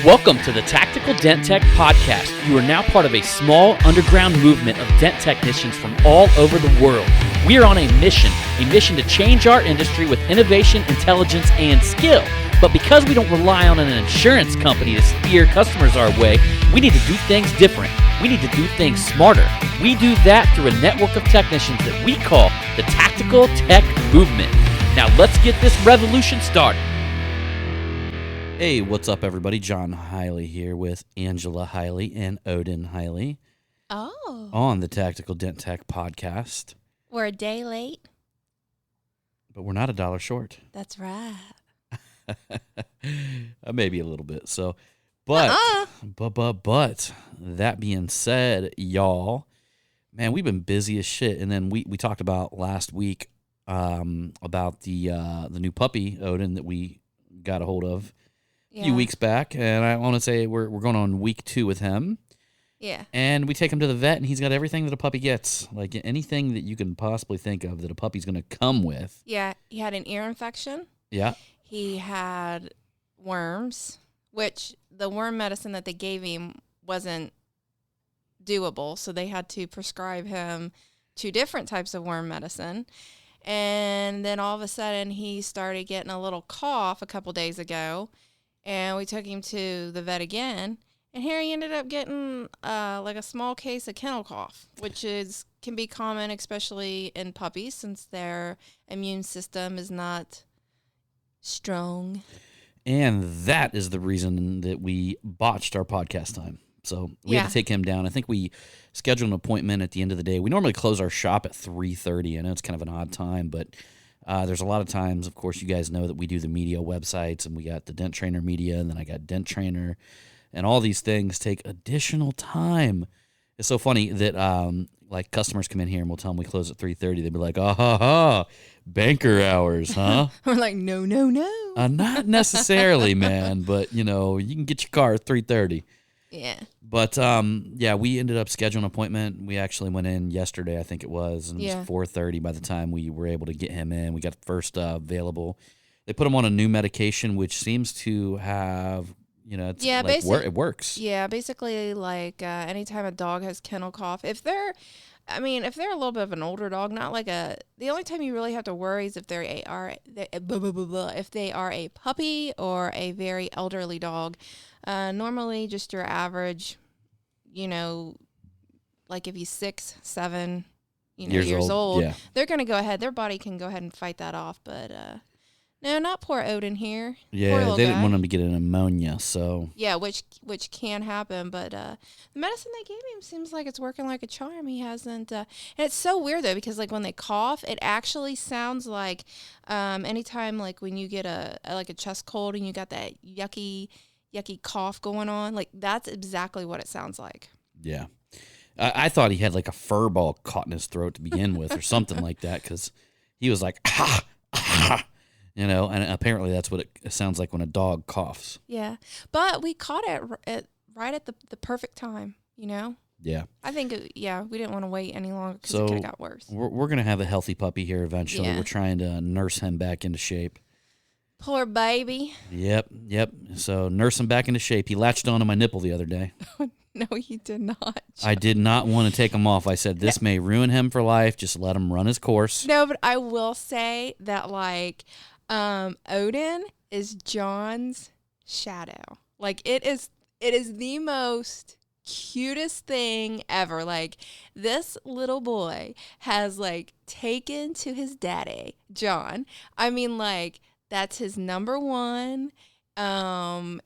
Welcome to the Tactical Dent Tech Podcast. You are now part of a small underground movement of dent technicians from all over the world. We are on a mission to change our industry with innovation, intelligence, and skill. But because we don't rely on an insurance company to steer customers our way, we need to do things different. We need to do things smarter. We do that through a network of technicians that we call the Tactical Tech Movement. Now let's get this revolution started. Hey, what's up, everybody? John Hiley here with Angela Hiley and Odin Hiley on the Tactical Dent Tech Podcast. We're a day late. But we're not $1 short. That's right. Maybe a little bit. So, but that being said, y'all, man, we've been busy as shit. And then we talked about last week about the new puppy, Odin, that we got a hold of a few weeks back. And I want to say we're going on week 2 with him. Yeah. And we take him to the vet, and he's got everything that a puppy gets. Like anything that you can possibly think of that a puppy's going to come with. Yeah. He had an ear infection. Yeah. He had worms, which the worm medicine that they gave him wasn't doable. So they had to prescribe him 2 different types of worm medicine. And then all of a sudden he started getting a little cough a couple days ago. And we took him to the vet again. And here he ended up getting like a small case of kennel cough, which can be common, especially in puppies, since their immune system is not strong. And that is the reason that we botched our podcast time. So we had to take him down. I think we scheduled an appointment at the end of the day. We normally close our shop at 3:30. I know it's kind of an odd time, but there's a lot of times, of course, you guys know that we do the media websites, and we got the Dent Trainer Media, and then I got Dent Trainer, and all these things take additional time. It's so funny that like customers come in here and we'll tell them we close at 3:30. They'd be like, banker hours, huh? We're like, no. Not necessarily, man, but you know, you can get your car at 3:30. Yeah. But we ended up scheduling an appointment. We actually went in yesterday, I think it was, and it was 4:30 by the time we were able to get him in. We got the first available. They put him on a new medication, which seems to have, it works. Yeah, basically, like anytime a dog has kennel cough, if they're a little bit of an older dog, the only time you really have to worry is if they are a puppy or a very elderly dog. Normally, just your average, like if he's 6, 7, years old, they're going to go ahead. Their body can go ahead and fight that off. But no, not poor Odin here. Yeah, they didn't want him to get an pneumonia, so. Yeah, which can happen. But the medicine they gave him seems like it's working like a charm. He hasn't. And it's so weird, though, because like when they cough, it actually sounds like anytime like when you get a chest cold and you got that yucky cough going on, like that's exactly what it sounds like. Yeah. I thought he had like a fur ball caught in his throat to begin with or something like that, because he was like, and apparently that's what it sounds like when a dog coughs. Yeah. But we caught it right at the perfect time, Yeah. I think, we didn't want to wait any longer because it could have got worse. We're going to have a healthy puppy here eventually. Yeah. We're trying to nurse him back into shape. Poor baby. Yep. So nurse him back into shape. He latched onto my nipple the other day. No, you did not. I did not want to take him off. I said, this may ruin him for life. Just let him run his course. No, but I will say that, like, Odin is John's shadow. Like, it is the most cutest thing ever. Like, this little boy has, like, taken to his daddy, John. I mean, like, that's his number one. I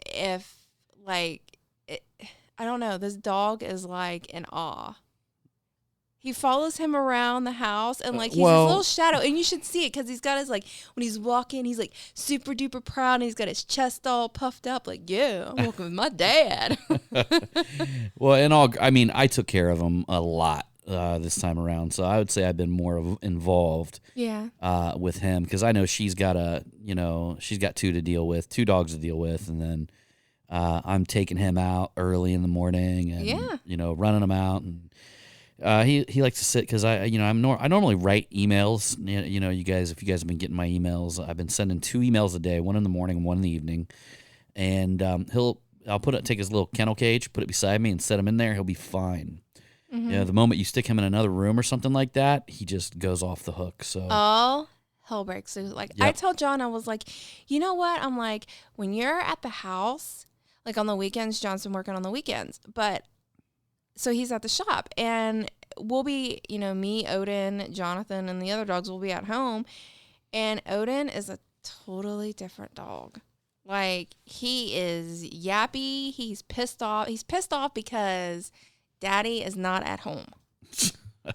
don't know. This dog is like in awe. He follows him around the house and like he's his little shadow. And you should see it because he's got his like, when he's walking, he's like super duper proud and he's got his chest all puffed up. Like, yeah, I'm walking with my dad. Well, I took care of him a lot this time around. So I would say I've been more involved with him because I know she's got 2 to deal with, 2 dogs to deal with. And then I'm taking him out early in the morning and, running him out. And he likes to sit because I normally write emails. You guys, if you guys have been getting my emails, I've been sending 2 emails a day, one in the morning and one in the evening. And he'll I'll take his little kennel cage, put it beside me, and set him in there. He'll be fine. The moment you stick him in another room or something like that, he just goes off the hook. So all hell breaks loose. Like, Yep. I told John, I was like, you know what? I'm like, when you're at the house, like on the weekends, John's been working on the weekends, but so he's at the shop, and we'll be, me, Odin, Jonathan, and the other dogs will be at home, and Odin is a totally different dog. Like, he is yappy. He's pissed off. He's pissed off because Daddy is not at home.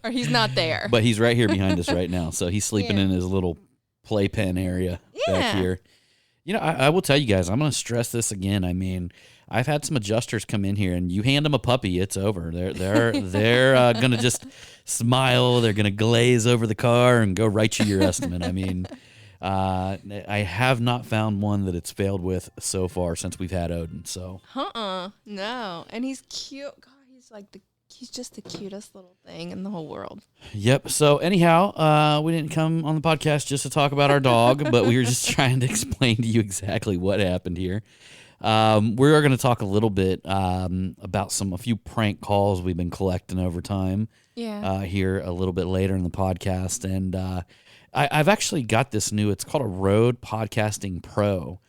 Or he's not there. But he's right here behind us right now. So he's sleeping in his little playpen area back here. I will tell you guys, I'm going to stress this again. I mean, I've had some adjusters come in here, and you hand them a puppy, it's over. They're going to just smile. They're going to glaze over the car and go write you your estimate. I mean, I have not found one that it's failed with so far since we've had Odin. So no, and he's cute. God, he's just the cutest little thing in the whole world. Yep. So anyhow, we didn't come on the podcast just to talk about our dog, but we were just trying to explain to you exactly what happened here. We are going to talk a little bit about a few prank calls we've been collecting over time. Yeah. Here a little bit later in the podcast, and I've actually got this new. It's called a Rode Podcasting Pro,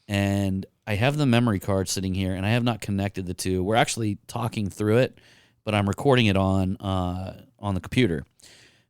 and I have the memory card sitting here, and I have not connected the two. We're actually talking through it, but I'm recording it on the computer.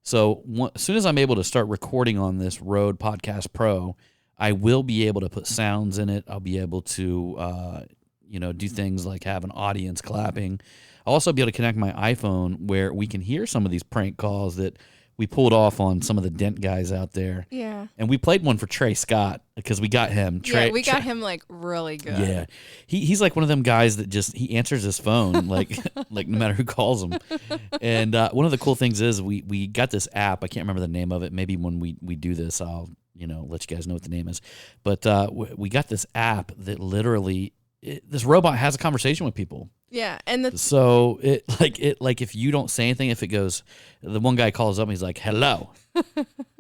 So as soon as I'm able to start recording on this Rode Podcast Pro, I will be able to put sounds in it. I'll be able to, do things like have an audience clapping. I'll also be able to connect my iPhone where we can hear some of these prank calls that we pulled off on some of the Dent guys out there. Yeah. And we played one for Trey Scott because we got him. We got him like really good. Yeah. He's like one of them guys that he answers his phone like like no matter who calls him. And one of the cool things is we got this app. I can't remember the name of it. Maybe when we do this, I'll let you guys know what the name is. But we got this app that literally this robot has a conversation with people. Yeah, and so it if you don't say anything, if it goes, the one guy calls up and he's like, "Hello,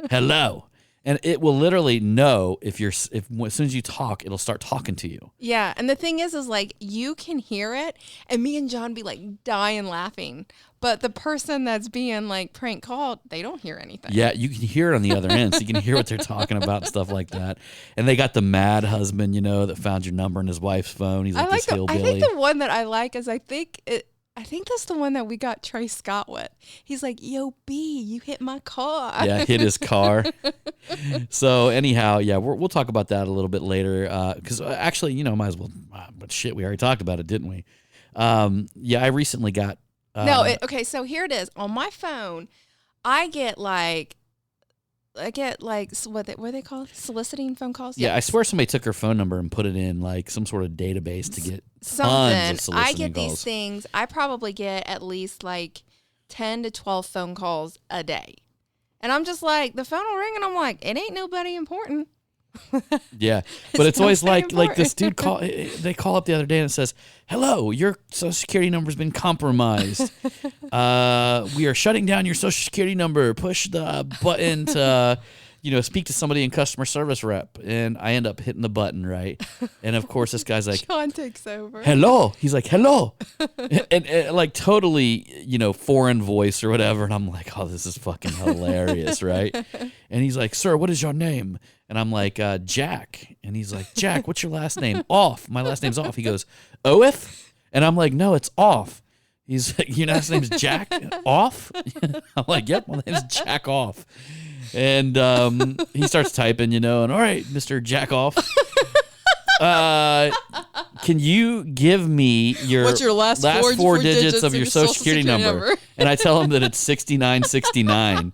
hello," and it will literally know if as soon as you talk, it'll start talking to you. Yeah, and the thing is like you can hear it, and me and John be like dying laughing, but the person that's being like prank called, they don't hear anything. Yeah, you can hear it on the other end, so you can hear what they're talking about and stuff like that. And they got the mad husband, that found your number in his wife's phone. He's like this hillbilly. I think the one that I like is I think that's the one that we got Trey Scott with. He's like, "Yo, B, you hit my car." Yeah, hit his car. So anyhow, yeah, we'll talk about that a little bit later. Because actually, might as well. But shit, we already talked about it, didn't we? Yeah, I recently got. Okay, so here it is. On my phone, I get what they call soliciting phone calls? Yeah, I swear somebody took her phone number and put it in like some sort of database to get tons of soliciting I get calls. these things. I probably get at least like 10 to 12 phone calls a day. And I'm just like, the phone will ring and I'm like, it ain't nobody important. Yeah, but it's always like this dude they call up the other day and it says, "Hello, your social security number's been compromised. We are shutting down your social security number. Push the button to speak to somebody in customer service rep." And I end up hitting the button, right? And of course this guy's like, John takes over. "Hello." He's like, "Hello." and like totally, foreign voice or whatever. And I'm like, "Oh, this is fucking hilarious," right? And he's like, "Sir, what is your name?" And I'm like, "Jack." And he's like, "Jack, what's your last name?" "Off. My last name's Off." He goes, "Oath?" And I'm like, "No, it's Off." He's like, "Your last name's Jack Off?" I'm like, "Yep, my name's Jack Off." And he starts typing, and all right, Mr. Jack Off. Can you give me what's your last four digits of your social security number? And I tell him that it's 6969.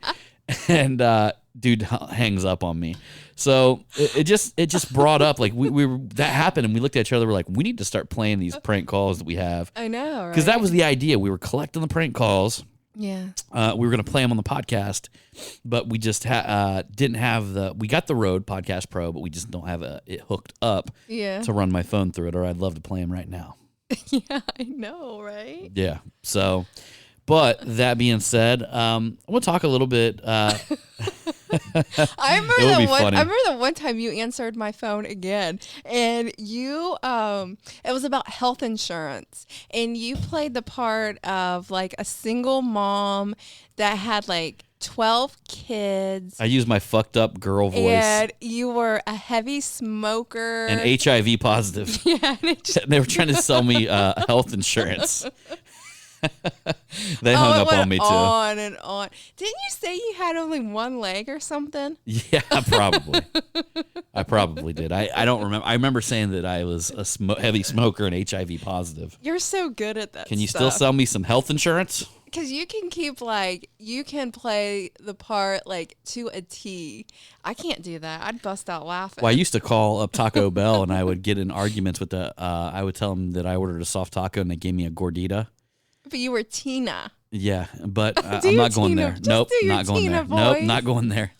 And dude hangs up on me. So it just brought up like we were that happened, and we looked at each other. We're like, we need to start playing these prank calls that we have. I know, right? Because that was the idea. We were collecting the prank calls. Yeah. We were going to play them on the podcast, but we just didn't have we got the Rode Podcast Pro, but we just don't have it hooked up to run my phone through it, or I'd love to play them right now. Yeah, I know, right? Yeah. So, but that being said, I want to talk a little bit. I remember It would be the one. funny. I remember the one time you answered my phone again, and you it was about health insurance, and you played the part of like a single mom that had like 12 kids. I use my fucked up girl voice. And you were a heavy smoker. And HIV positive. Yeah. They were trying to sell me health insurance. They hung up on me too. On and on. Didn't you say you had only one leg or something? Yeah, probably. I probably did. I don't remember. I remember saying that I was a heavy smoker and HIV positive. You're so good at that. Can you still sell me some health insurance? Because you can keep you can play the part like to a T. I can't do that. I'd bust out laughing. Well, I used to call up Taco Bell and I would get in arguments with I would tell them that I ordered a soft taco and they gave me a gordita. But you were Tina. Yeah, but Do I'm your not going Tina- there. just Nope, do your not going Tina there. Nope, voice. not going there.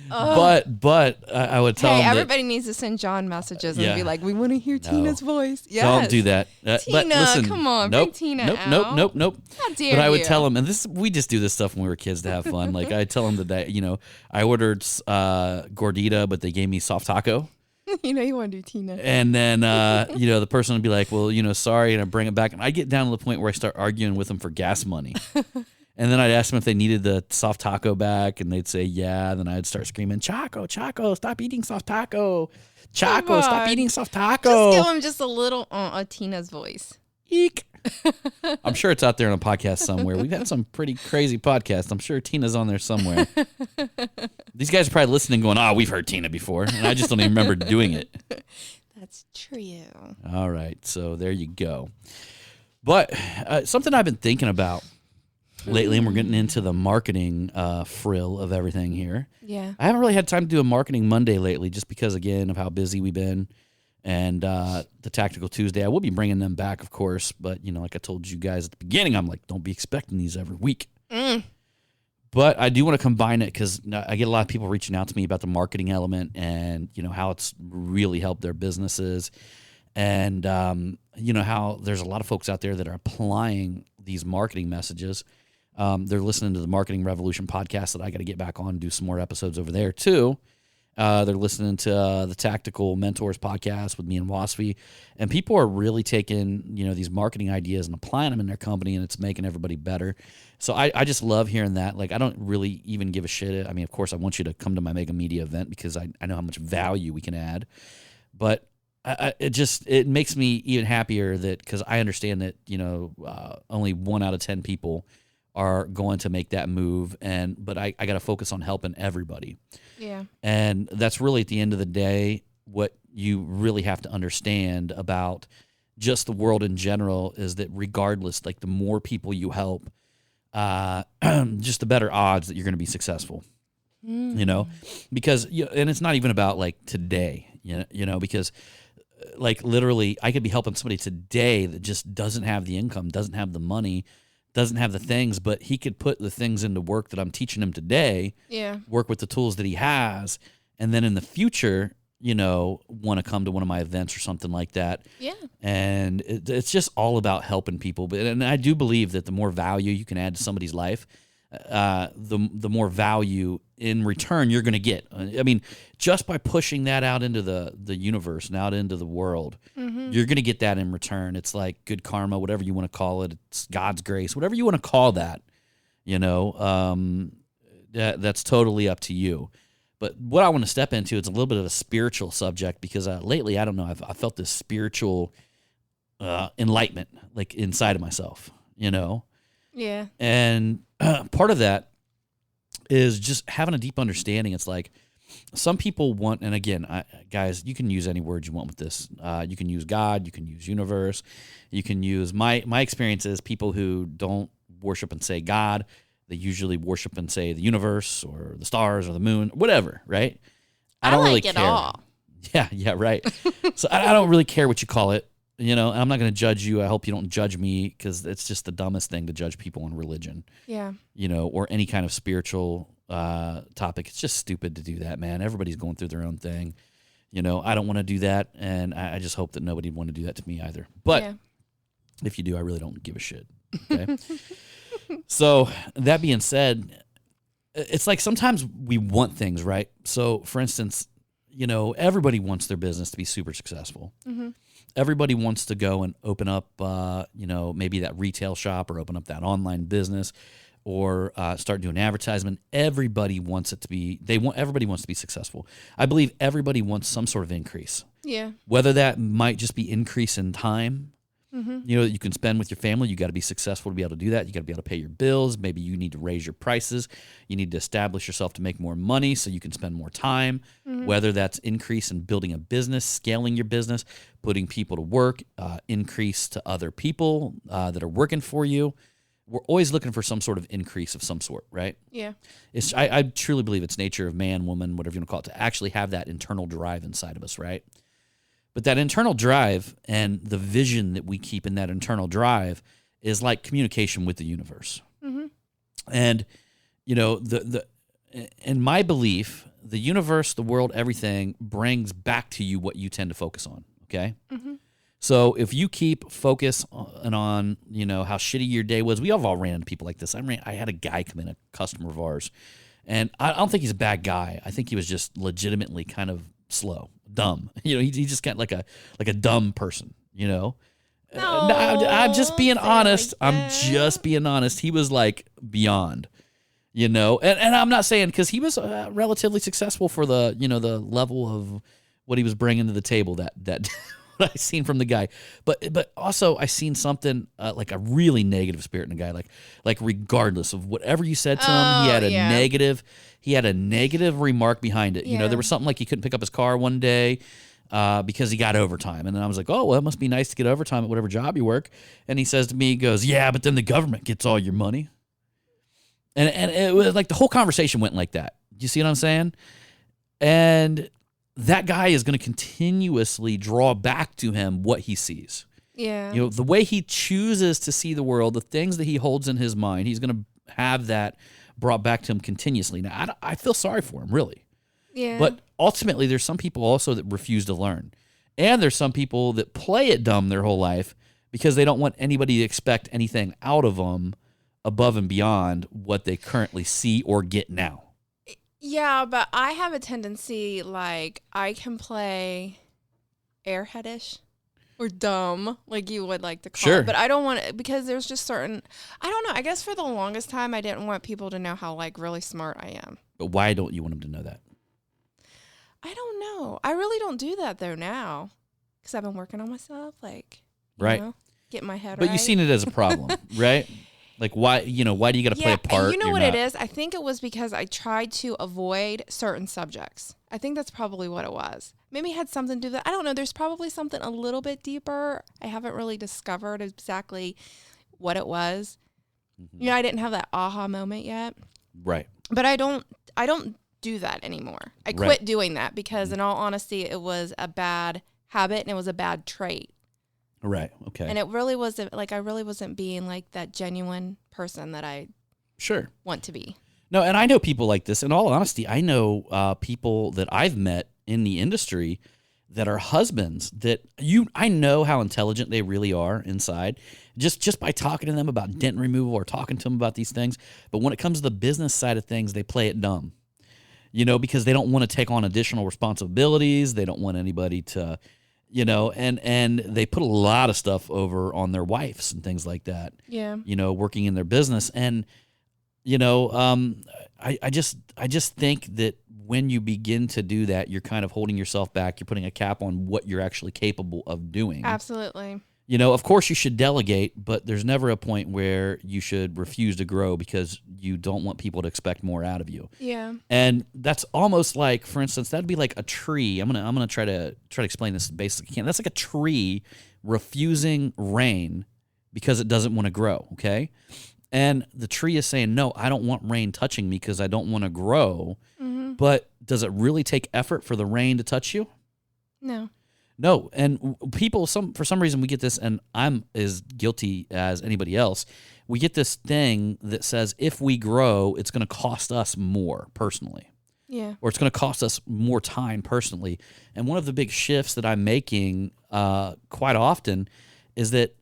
But I would tell Hey, them that, everybody needs to send John messages and Yeah. be like, we want to hear Tina's voice. Yes. don't do that. But Tina, listen, come on, nope, bring Tina nope, out. nope. How dare But I would you? tell them, and we just do this stuff when we were kids to have fun. Like I tell them that I ordered gordita, but they gave me soft taco. You know you want to do Tina. And then, the person would be like, well, sorry. And I bring it back. And I get down to the point where I start arguing with them for gas money. And then I'd ask them if they needed the soft taco back. And they'd say, yeah. And then I'd start screaming, Choco, stop eating soft taco. Choco, stop on. eating soft Just taco. give him just a little Tina's voice. Eek. I'm sure it's out there on a podcast somewhere. We've had some pretty crazy podcasts. I'm sure Tina's on there somewhere. These guys are probably listening going, we've heard Tina before. And I just don't even remember doing it. That's true. All right. So there you go. But something I've been thinking about lately, and we're getting into the marketing frill of everything here. Yeah. I haven't really had time to do a marketing Monday lately just because, again, of how busy we've been. And the Tactical Tuesday, I will be bringing them back, of course. But, like I told you guys at the beginning, I'm like, don't be expecting these every week. But I do want to combine it because I get a lot of people reaching out to me about the marketing element and, how it's really helped their businesses. And, how there's a lot of folks out there that are applying these marketing messages. They're listening to the Marketing Revolution podcast that I got to get back on and do some more episodes over there, too. They're listening to the Tactical Mentors podcast with me and Wasfi, and people are really taking these marketing ideas and applying them in their company, and it's making everybody better. So I just love hearing that. Like I don't really even give a shit. I mean, of course, I want you to come to my Mega Media event because I know how much value we can add, but it makes me even happier that because I understand that only 1 out of 10 people are going to make that move, but I got to focus on helping everybody. Yeah. And that's really at the end of the day what you really have to understand about just the world in general is that regardless, like the more people you help, just the better odds that you're going to be successful. Because and it's not even about like today, because like literally I could be helping somebody today that just doesn't have the income, doesn't have the money, doesn't have the things, but he could put the things into work that I'm teaching him today, work with the tools that he has, and then in the future, want to come to one of my events or something like that. Yeah. And it's just all about helping people. And I do believe that the more value you can add to somebody's life, the more value in return you're going to get. I mean, just by pushing that out into the universe and out into the world, you're going to get that in return. It's like good karma, whatever you want to call it. It's God's grace, whatever you want to call that. That's totally up to you. But what I want to step into is a little bit of a spiritual subject because lately, I don't know, I felt this spiritual enlightenment like inside of myself, Yeah. And part of that is just having a deep understanding. It's like some people want, and again, guys, you can use any word you want with this. You can use God, you can use universe, you can use my experience is people who don't worship and say God, they usually worship and say the universe or the stars or the moon, whatever, right? I don't really it care. all. Yeah, right. So I don't really care what you call it. I'm not going to judge you. I hope you don't judge me because it's just the dumbest thing to judge people in religion. Yeah. Or any kind of spiritual topic. It's just stupid to do that, man. Everybody's going through their own thing. I don't want to do that, and I just hope that nobody would want to do that to me either. But if you do, I really don't give a shit. Okay. So that being said, it's like sometimes we want things, right? So, for instance, everybody wants their business to be super successful. Mm-hmm. Everybody wants to go and open up, maybe that retail shop or open up that online business or start doing advertisement. Everybody wants it to be, everybody wants to be successful. I believe everybody wants some sort of increase. Yeah. Whether that might just be increase in time, Mm-hmm. that you can spend with your family. You got to be successful to be able to do that. You got to be able to pay your bills. Maybe you need to raise your prices. You need to establish yourself to make more money so you can spend more time. Mm-hmm. Whether that's increase in building a business, scaling your business, putting people to work, increase to other people that are working for you. We're always looking for some sort of increase of some sort, right? Yeah. I truly believe it's nature of man, woman, whatever you want to call it, to actually have that internal drive inside of us, right? But that internal drive and the vision that we keep in that internal drive is like communication with the universe. Mm-hmm. And, in my belief, the universe, the world, everything brings back to you what you tend to focus on, okay? Mm-hmm. So if you keep focus on how shitty your day was, we all ran into people like this. I had a guy come in, a customer of ours, and I don't think he's a bad guy. I think he was just legitimately kind of slow, dumb. He just got like a dumb person. No, I'm just being honest. Like I'm just being honest. He was like beyond. And I'm not saying because he was relatively successful for the the level of what he was bringing to the table that what I seen from the guy, but also I seen something like a really negative spirit in the guy, like regardless of whatever you said to him, he had a negative remark behind it. Yeah. There was something like he couldn't pick up his car one day because he got overtime, and then I was like, oh well, it must be nice to get overtime at whatever job you work. And he says to me, he goes, yeah, but then the government gets all your money, and it was like the whole conversation went like that. You see what I'm saying? And that guy is going to continuously draw back to him what he sees. Yeah. The way he chooses to see the world, the things that he holds in his mind, he's going to have that brought back to him continuously. Now, I feel sorry for him, really. Yeah. But ultimately, there's some people also that refuse to learn. And there's some people that play it dumb their whole life because they don't want anybody to expect anything out of them above and beyond what they currently see or get now. Yeah, but I have a tendency, like, I can play airheadish or dumb, like you would like to call Sure. it. But I don't want it because there's just certain, I don't know. I guess for the longest time, I didn't want people to know how, like, really smart I am. But why don't you want them to know that? I don't know. I really don't do that, though, now. Because I've been working on myself, like, Right. Getting my head But right. you've seen it as a problem, right? Like why do you got to play a part? And you know You're what not- it is? I think it was because I tried to avoid certain subjects. I think that's probably what it was. Maybe it had something to do with that. I don't know. There's probably something a little bit deeper. I haven't really discovered exactly what it was. Mhm. I didn't have that aha moment yet. Right. But I don't do that anymore. I quit Right. doing that because in all honesty, it was a bad habit and it was a bad trait. Right. Okay. And it really wasn't like I really wasn't being like that genuine person that I Sure. want to be. No, and I know people like this. In all honesty, I know people that I've met in the industry that are husbands that I know how intelligent they really are inside just by talking to them about dent removal or talking to them about these things. But when it comes to the business side of things, they play it dumb, because they don't want to take on additional responsibilities. They don't want anybody to, and they put a lot of stuff over on their wives and things like that. Yeah. Working in their business. And, I just think that when you begin to do that, you're kind of holding yourself back. You're putting a cap on what you're actually capable of doing. Absolutely. Of course you should delegate, but there's never a point where you should refuse to grow because you don't want people to expect more out of you. Yeah. And that's almost like, for instance, that'd be like a tree. I'm gonna try to explain this as best I can. That's like a tree refusing rain because it doesn't want to grow. Okay. And the tree is saying, no, I don't want rain touching me because I don't want to grow. Mm-hmm. But does it really take effort for the rain to touch you? No. No. And people, for some reason, we get this, and I'm as guilty as anybody else. We get this thing that says if we grow, it's going to cost us more personally. Yeah. Or it's going to cost us more time personally. And one of the big shifts that I'm making quite often is that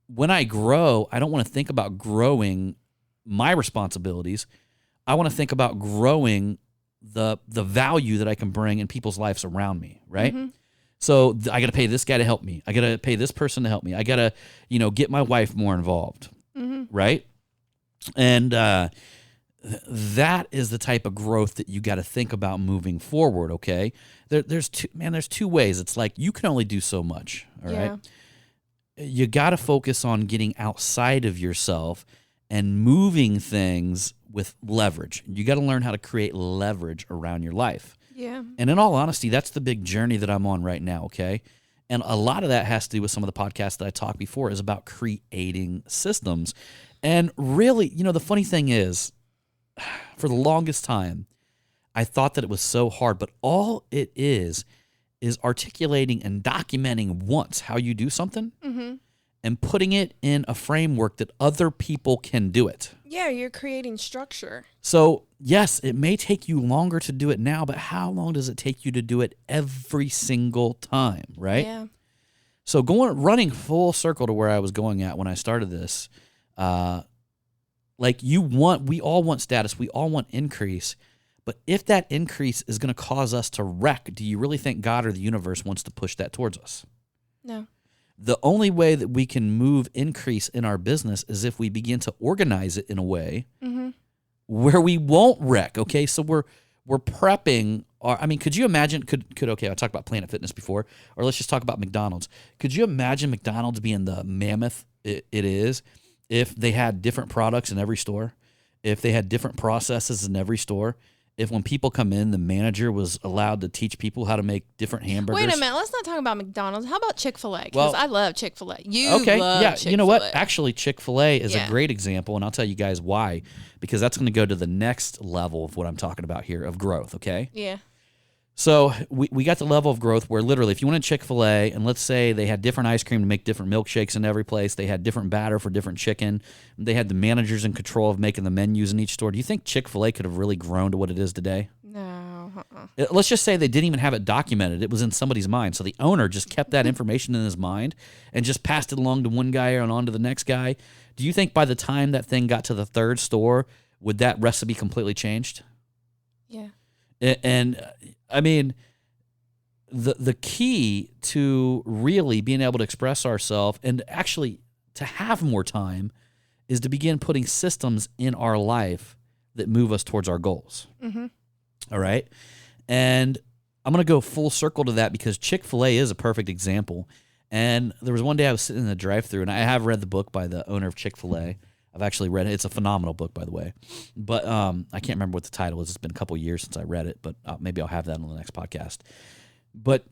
when I grow, I don't want to think about growing my responsibilities. I want to think about growing the value that I can bring in people's lives around me, right? Mm-hmm. So I got to pay this guy to help me. I got to pay this person to help me. I got to, get my wife more involved, right? And that is the type of growth that you got to think about moving forward, okay? There's two ways. It's like you can only do so much, all right? You got to focus on getting outside of yourself and moving things with leverage. You got to learn how to create leverage around your life. Yeah. And in all honesty, that's the big journey that I'm on right now, okay? And a lot of that has to do with some of the podcasts that I talked before is about creating systems. And really, the funny thing is, for the longest time, I thought that it was so hard, but all it is articulating and documenting once how you do something and putting it in a framework that other people can do it. Yeah, you're creating structure. So, yes, it may take you longer to do it now, but how long does it take you to do it every single time, right? Yeah. So running full circle to where I was going at when I started this, we all want status, we all want increase, but if that increase is going to cause us to wreck, do you really think God or the universe wants to push that towards us? No. The only way that we can move increase in our business is if we begin to organize it in a way where we won't wreck. Okay, so we're prepping. Could you imagine? Okay, I talked about Planet Fitness before, or let's just talk about McDonald's. Could you imagine McDonald's being the mammoth it is if they had different products in every store, if they had different processes in every store? If when people come in, the manager was allowed to teach people how to make different hamburgers. Wait a minute. Let's not talk about McDonald's. How about Chick-fil-A? Because Well, I love Chick-fil-A. Love Chick-fil-A. You know what? Actually, Chick-fil-A is a great example, and I'll tell you guys why. Because that's going to go to the next level of what I'm talking about here of growth, okay? Yeah. So we got the level of growth where literally if you went to Chick-fil-A and let's say they had different ice cream to make different milkshakes in every place, they had different batter for different chicken, they had the managers in control of making the menus in each store, do you think Chick-fil-A could have really grown to what it is today? No. Let's just say they didn't even have it documented. It was in somebody's mind. So the owner just kept that information in his mind and just passed it along to one guy and on to the next guy. Do you think by the time that thing got to the third store, would that recipe completely changed? Yeah. And I mean, the key to really being able to express ourselves and actually to have more time is to begin putting systems in our life that move us towards our goals. All right. And I'm going to go full circle to that because Chick-fil-A is a perfect example. And there was one day I was sitting in the drive-thru, and I have read the book by the owner of Chick-fil-A. I've actually read it. It's a phenomenal book, by the way. But I can't remember what the title is. It's been a couple years since I read it, but maybe I'll have that on the next podcast. But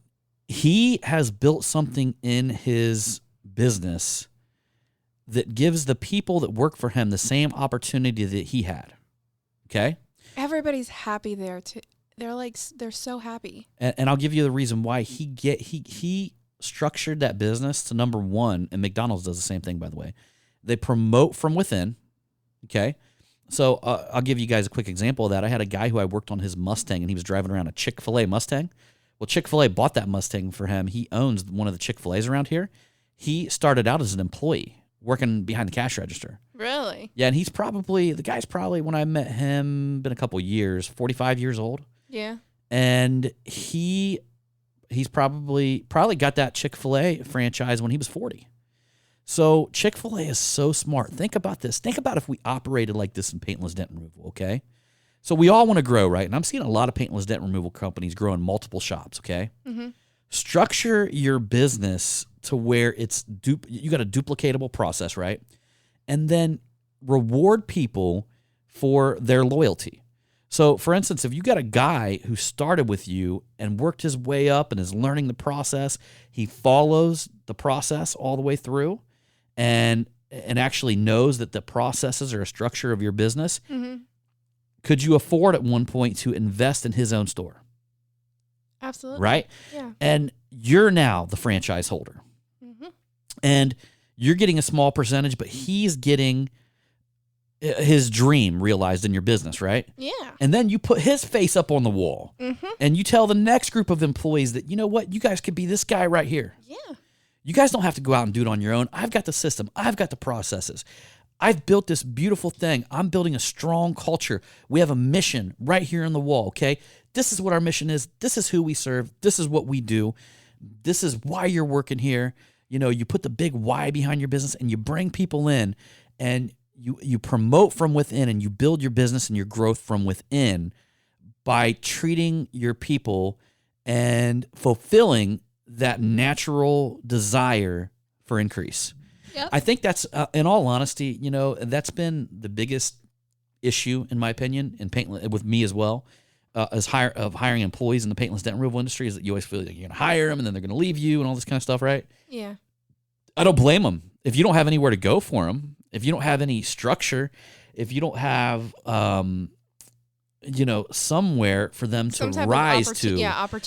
he has built something in his business that gives the people that work for him the same opportunity that he had. Okay? Everybody's happy there too. They're so happy. And I'll give you the reason why he structured that business to number one, and McDonald's does the same thing, by the way. They promote from within, okay? So I'll give you guys a quick example of that. I had a guy who I worked on his Mustang, and he was driving around a Chick-fil-A Mustang. Well, Chick-fil-A bought that Mustang for him. He owns one of the Chick-fil-A's around here. He started out as an employee working behind the cash register. Really? Yeah, and the guy's probably, when I met him, been a couple years, 45 years old. Yeah. And he's probably got that Chick-fil-A franchise when he was 40. So Chick-fil-A is so smart. Think about this. Think about if we operated like this in paintless dent removal, okay? So we all want to grow, right? And I'm seeing a lot of paintless dent removal companies grow in multiple shops, okay? Structure your business to where you got a duplicatable process, right? And then reward people for their loyalty. So, for instance, if you got a guy who started with you and worked his way up and is learning the process, he follows the process all the way through and actually knows that the processes are a structure of your business, could you afford at one point to invest in his own store? Absolutely. Right? Yeah. And you're now the franchise holder. And you're getting a small percentage, but he's getting his dream realized in your business, right? Yeah. And then you put his face up on the wall and you tell the next group of employees that, you know what, you guys could be this guy right here. Yeah. You guys don't have to go out and do it on your own. I've got the system. I've got the processes. I've built this beautiful thing. I'm building a strong culture. We have a mission right here on the wall, okay? This is what our mission is. This is who we serve. This is what we do. This is why you're working here. You know, you put the big why behind your business and you bring people in and you promote from within and you build your business and your growth from within by treating your people and fulfilling that natural desire for increase. Yep. I think that's, in all honesty, you know, that's been the biggest issue, in my opinion, in Paintless, with me as well, hiring employees in the paintless dent removal industry, is that you always feel like you're going to hire them and then they're going to leave you and all this kind of stuff, right? Yeah. I don't blame them. If you don't have anywhere to go for them, if you don't have any structure, if you don't have, you know, somewhere for them to rise to,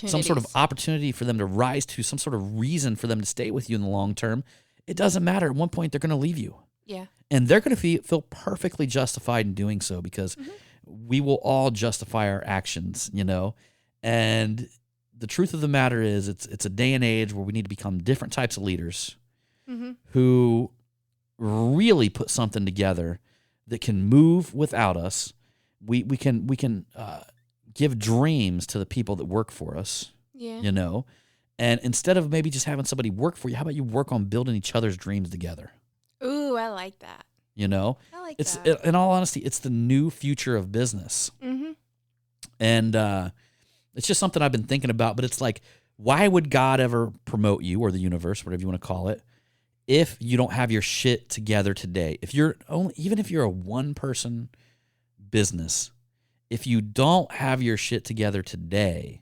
some sort of opportunity for them to rise to, some sort of reason for them to stay with you in the long term, it doesn't matter. At one point, they're going to leave you. Yeah. And they're going to feel perfectly justified in doing so because we will all justify our actions, you know. And the truth of the matter is it's a day and age where we need to become different types of leaders who really put something together that can move without us. We can give dreams to the people that work for us, you know. And instead of maybe just having somebody work for you, how about you work on building each other's dreams together? Ooh, I like that. You know, I like that. In all honesty, it's the new future of business. And it's just something I've been thinking about. But it's like, why would God ever promote you, or the universe, whatever you want to call it, if you don't have your shit together today? Even if you're a one-person business, if you don't have your shit together today,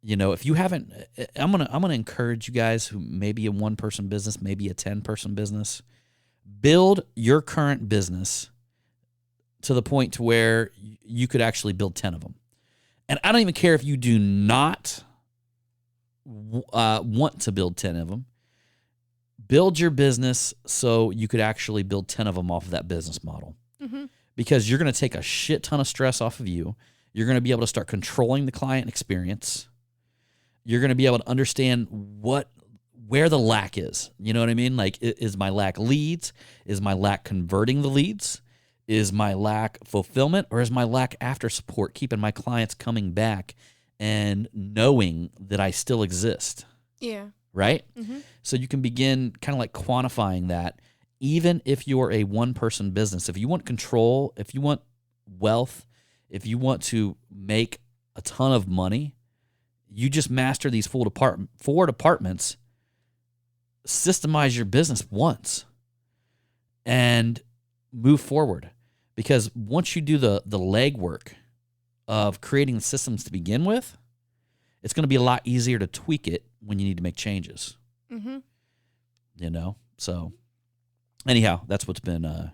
you know, if you haven't, I'm gonna encourage you guys who may be a one-person business, maybe a 10-person business, build your current business to the point to where you could actually build 10 of them. And I don't even care if you do not want to build 10 of them. Build your business so you could actually build 10 of them off of that business model. Because you're going to take a shit ton of stress off of you. You're going to be able to start controlling the client experience. You're going to be able to understand where the lack is. You know what I mean? Like, is my lack leads? Is my lack converting the leads? Is my lack fulfillment? Or is my lack after support, keeping my clients coming back and knowing that I still exist? Yeah. Right? So you can begin kind of like quantifying that, even if you're a one-person business. If you want control, if you want wealth, if you want to make a ton of money, you just master these four departments, systemize your business once, and move forward. Because once you do the legwork of creating the systems to begin with, it's going to be a lot easier to tweak it when you need to make changes. You know? So anyhow, that's what's been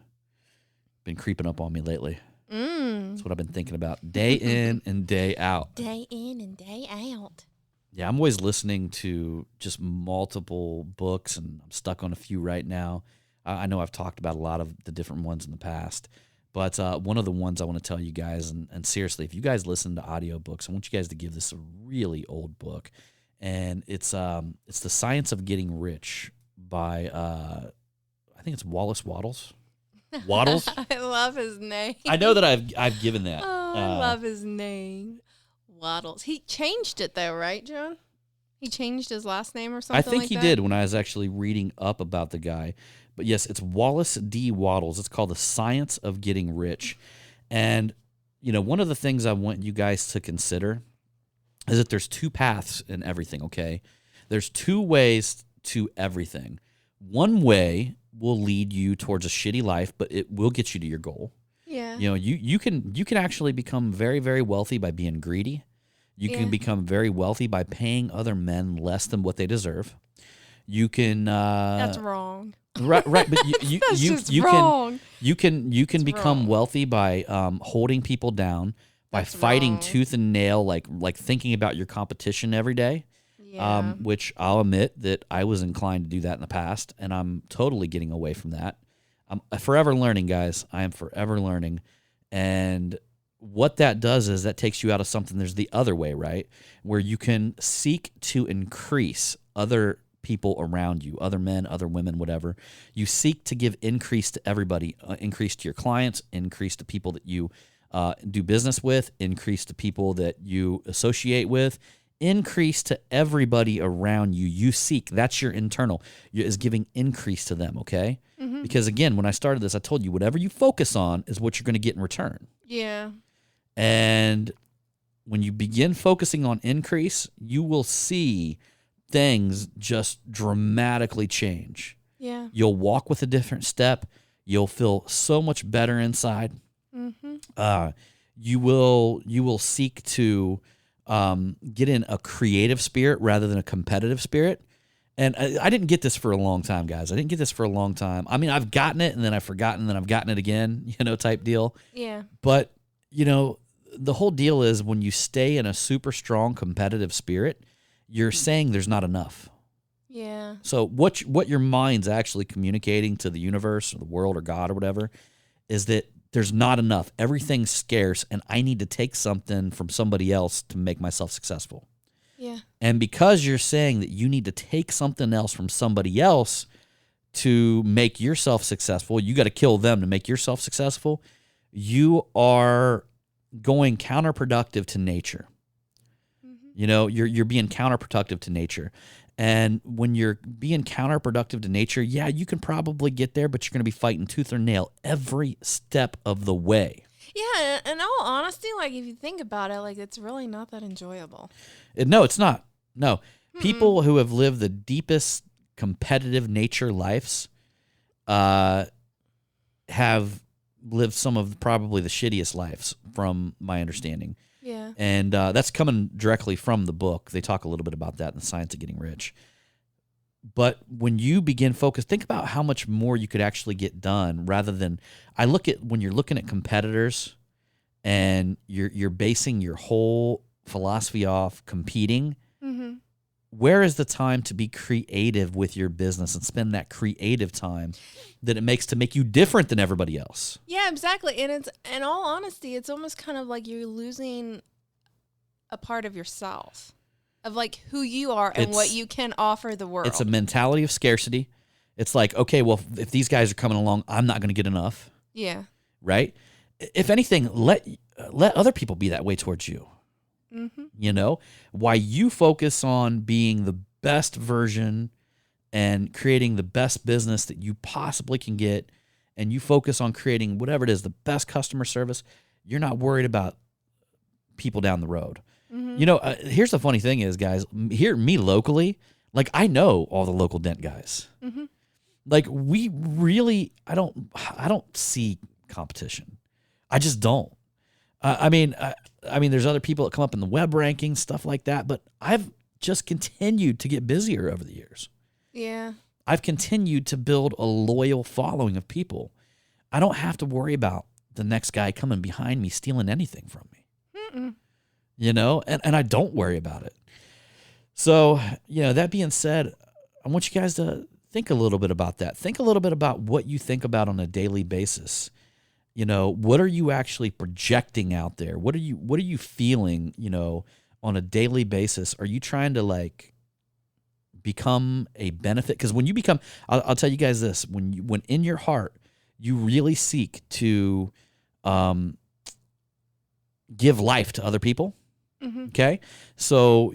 creeping up on me lately. That's what I've been thinking about day in and day out. Day in and day out. Yeah, I'm always listening to just multiple books, and I'm stuck on a few right now. I know I've talked about a lot of the different ones in the past, but one of the ones I want to tell you guys, and seriously, if you guys listen to audiobooks, I want you guys to give this a really old book, and it's The Science of Getting Rich by, I think it's Wallace Wattles. Wattles? I love his name. I know that I've given that. Oh, I love his name. Wattles. He changed it though, right, John? He changed his last name or something I think like he that? did when I was actually reading up about the guy. But yes, it's Wallace D. Wattles. It's called The Science of Getting Rich. And, you know, one of the things I want you guys to consider is that there's two paths in everything, okay? There's two ways to everything. One way will lead you towards a shitty life, but it will get you to your goal. Yeah. You know, you can actually become very, very wealthy by being greedy. You can become very wealthy by paying other men less than what they deserve. You can That's wrong. Right, but you can become wrong. wealthy by holding people down, by That's fighting wrong. tooth and nail, like thinking about your competition every day. Yeah. Which I'll admit that I was inclined to do that in the past, and I'm totally getting away from that. I'm forever learning, guys. I am forever learning. And what that does is that takes you out of something. There's the other way, right? Where you can seek to increase other people around you, other men, other women, whatever. You seek to give increase to everybody, increase to your clients, increase to people that you do business with, increase to people that you associate with, increase to everybody around you. You seek, that's your internal, is giving increase to them, okay? Mm-hmm. Because again, when I started this, I told you whatever you focus on is what you're going to get in return. Yeah. And when you begin focusing on increase, you will see things just dramatically change. Yeah. You'll walk with a different step. You'll feel so much better inside. Mm-hmm. You will seek to get in a creative spirit rather than a competitive spirit. And I didn't get this for a long time, guys. I didn't get this for a long time. I mean, I've gotten it and then I've forgotten, and then I've gotten it again, type deal. Yeah. But, the whole deal is when you stay in a super strong competitive spirit, you're saying there's not enough. Yeah. So what your mind's actually communicating to the universe or the world or God or whatever is that there's not enough. Everything's scarce, and I need to take something from somebody else to make myself successful. Yeah. And because you're saying that you need to take something else from somebody else to make yourself successful, you got to kill them to make yourself successful, you are going counterproductive to nature. Mm-hmm. You're being counterproductive to nature. And when you're being counterproductive to nature, yeah, you can probably get there, but you're going to be fighting tooth or nail every step of the way. Yeah, in all honesty, like if you think about it, like it's really not that enjoyable. No, it's not. No. Mm-mm. People who have lived the deepest competitive nature lives have lived some of probably the shittiest lives, from my understanding. Yeah. And that's coming directly from the book. They talk a little bit about that in The Science of Getting Rich. But when you begin focus, think about how much more you could actually get done rather than, I look at when you're looking at competitors and you're basing your whole philosophy off competing, mm-hmm. Where is the time to be creative with your business and spend that creative time that it makes to make you different than everybody else? Yeah, exactly. And it's, in all honesty, it's almost kind of like you're losing a part of yourself, of like who you are and what you can offer the world. It's a mentality of scarcity. It's like, okay, well, if these guys are coming along, I'm not going to get enough. Yeah. Right? If anything, let other people be that way towards you. Mm-hmm. Why you focus on being the best version and creating the best business that you possibly can get, and you focus on creating whatever it is, the best customer service, you're not worried about people down the road. Mm-hmm. Here's the funny thing is, guys, here, me locally, like I know all the local dent guys. Mm-hmm. Like we really, I don't see competition. I just don't. I mean, there's other people that come up in the web rankings, stuff like that, but I've just continued to get busier over the years. Yeah. I've continued to build a loyal following of people. I don't have to worry about the next guy coming behind me stealing anything from me. Mm-mm. And I don't worry about it. So, that being said, I want you guys to think a little bit about that. Think a little bit about what you think about on a daily basis. What are you actually projecting out there? What are you feeling, on a daily basis? Are you trying to like become a benefit? Because when you become, I'll tell you guys this, when in your heart, you really seek to give life to other people. Mm-hmm. Okay. So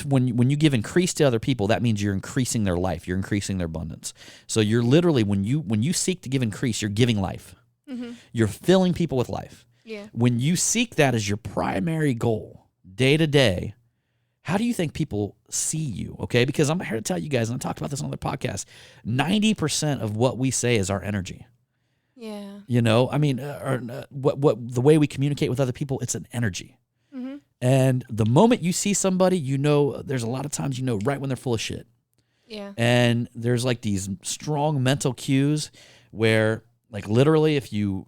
when you give increase to other people, that means you're increasing their life. You're increasing their abundance. So you're literally, when you seek to give increase, you're giving life. Mm-hmm. You're filling people with life. Yeah. When you seek that as your primary goal, day to day, how do you think people see you? Okay, because I'm here to tell you guys, and I talked about this on the podcast, 90% of what we say is our energy. Yeah. What the way we communicate with other people, it's an energy. Mm-hmm. And the moment you see somebody, there's a lot of times right when they're full of shit. Yeah. And there's like these strong mental cues where, like, literally, have you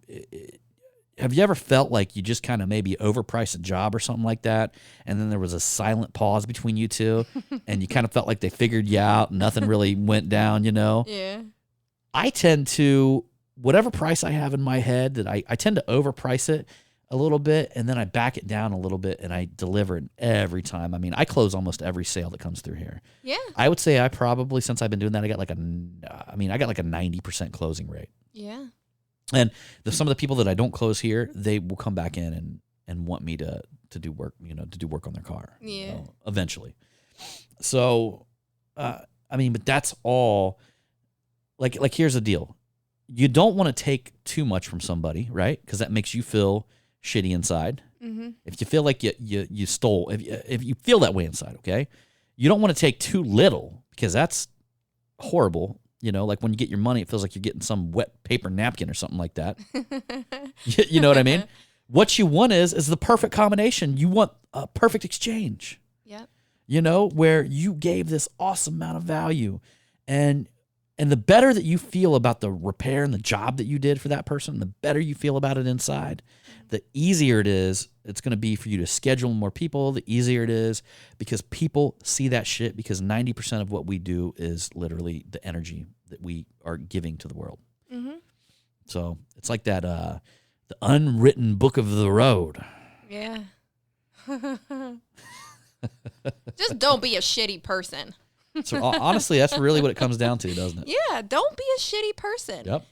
ever felt like you just kind of maybe overpriced a job or something like that, and then there was a silent pause between you two, and you kind of felt like they figured you out, and nothing really went down, Yeah. I tend to, whatever price I have in my head, that I tend to overprice it a little bit, and then I back it down a little bit, and I deliver it every time. I mean, I close almost every sale that comes through here. Yeah. I would say I probably, since I've been doing that, I got like a 90% closing rate. Yeah. And some of the people that I don't close here, they will come back in and want me to do work, to do work on their car. Yeah. Eventually. So, I mean, but that's all. Like here's the deal. You don't want to take too much from somebody, right? Because that makes you feel shitty inside. Mm-hmm. If you feel like you stole, if you feel that way inside, okay, you don't want to take too little because that's horrible. Like when you get your money, it feels like you're getting some wet paper napkin or something like that. You know what I mean? What you want is the perfect combination. You want a perfect exchange. Yep. Where you gave this awesome amount of value, and the better that you feel about the repair and the job that you did for that person, the better you feel about it inside, the easier it's going to be for you to schedule more people, the easier it is because people see that shit because 90% of what we do is literally the energy that we are giving to the world. Mm-hmm. So it's like that, the unwritten book of the road. Yeah. Just don't be a shitty person. So honestly, that's really what it comes down to, doesn't it? Yeah, don't be a shitty person. Yep.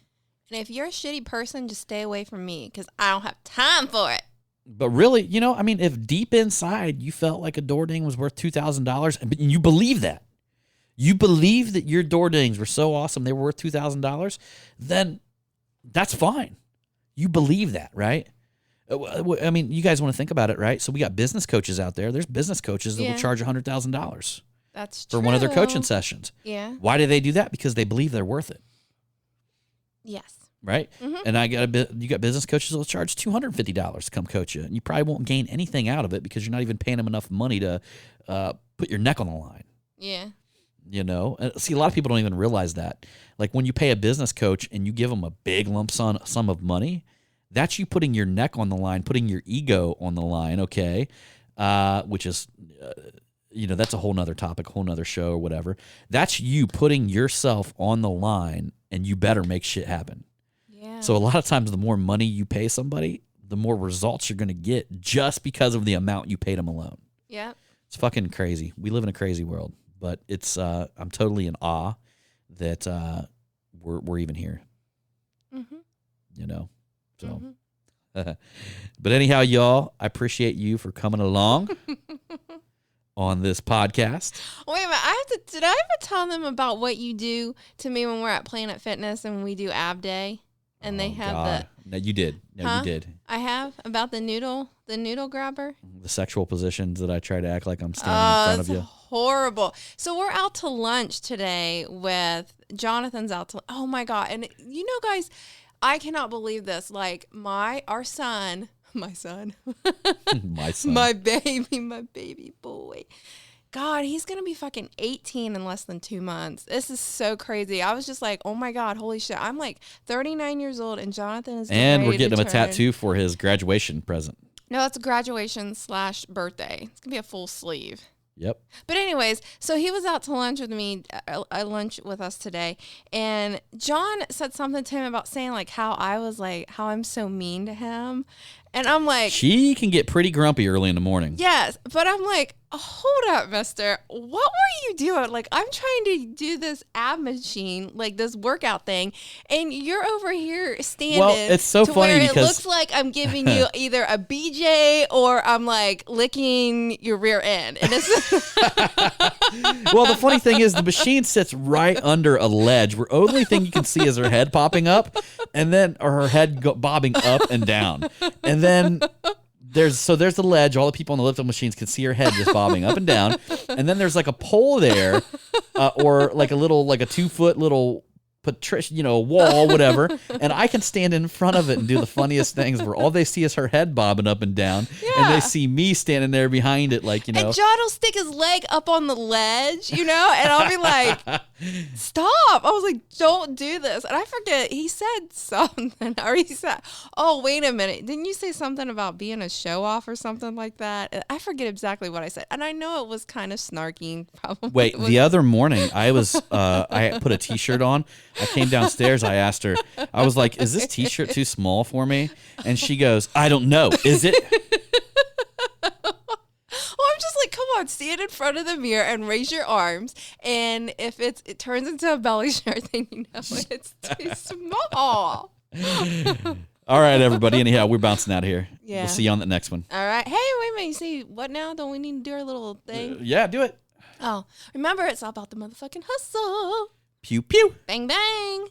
And if you're a shitty person, just stay away from me because I don't have time for it. But really, if deep inside you felt like a door ding was worth $2,000 and you believe that, your door dings were so awesome they were worth $2,000, then that's fine. You believe that, right? I mean, you guys want to think about it, right? So we got business coaches out there. There's business coaches that will charge $100,000. That's true. For one of their coaching sessions. Yeah. Why do they do that? Because they believe they're worth it. Yes. Right? Mm-hmm. And you got business coaches that will charge $250 to come coach you. And you probably won't gain anything out of it because you're not even paying them enough money to put your neck on the line. Yeah. And see, a lot of people don't even realize that. Like when you pay a business coach and you give them a big lump sum of money, that's you putting your neck on the line, putting your ego on the line, okay? Which is... that's a whole nother topic, whole nother show or whatever. That's you putting yourself on the line and you better make shit happen. Yeah. So a lot of times the more money you pay somebody, the more results you're going to get just because of the amount you paid them alone. Yeah. It's fucking crazy. We live in a crazy world, but it's, I'm totally in awe that we're even here, Mm-hmm. so. Mm-hmm. But anyhow, y'all, I appreciate you for coming along. On this podcast. Wait a minute, did I ever tell them about what you do to me when we're at Planet Fitness and we do ab day? And they have No, you did. No, you did. I have about the noodle grabber. The sexual positions that I try to act like I'm standing in front of you. Horrible. So we're out to lunch today with Jonathan's out to. Oh my God! And guys, I cannot believe this. Like our son. My son. My son. My baby boy. God, he's going to be fucking 18 in less than 2 months. This is so crazy. I was just like, oh my God, holy shit. I'm like 39 years old and Jonathan is And we're getting him a tattoo for his graduation present. No, it's a graduation/birthday. It's going to be a full sleeve. Yep. But anyways, so he was out to lunch with me, lunch with us today. And John said something to him about saying like how I'm so mean to him. And I'm like, she can get pretty grumpy early in the morning. Yes. But I'm like, hold up, mister. What were you doing? Like, I'm trying to do this ab machine, like this workout thing. And you're over here standing. Well, it's so to funny where because it looks like I'm giving you either a BJ or I'm like licking your rear end. And it's well, the funny thing is the machine sits right under a ledge where only thing you can see is her head popping up and then or her head bobbing up and down. And then there's the ledge. All the people on the lift-up machines can see her head just bobbing up and down. And then there's like a pole there, or like a 2-foot little wall, whatever. And I can stand in front of it and do the funniest things where all they see is her head bobbing up and down. Yeah. And they see me standing there behind it, like, And John will stick his leg up on the ledge, and I'll be like, stop. I was like, don't do this. And I forget, he said something, or he said, oh, wait a minute. Didn't you say something about being a show off or something like that? I forget exactly what I said. And I know it was kind of snarky. Probably. Wait, the other morning I was, I put a t-shirt on I came downstairs. I asked her, I was like, is this t-shirt too small for me? And she goes, I don't know. Is it? Well, I'm just like, come on, stand in front of the mirror and raise your arms. And if it turns into a belly shirt, then you know it's too small. All right, everybody. Anyhow, we're bouncing out of here. Yeah. We'll see you on the next one. All right. Hey, wait a minute. You see what now? Don't we need to do our little thing? Yeah, do it. Oh, remember, it's all about the motherfucking hustle. Pew, pew. Bang, bang.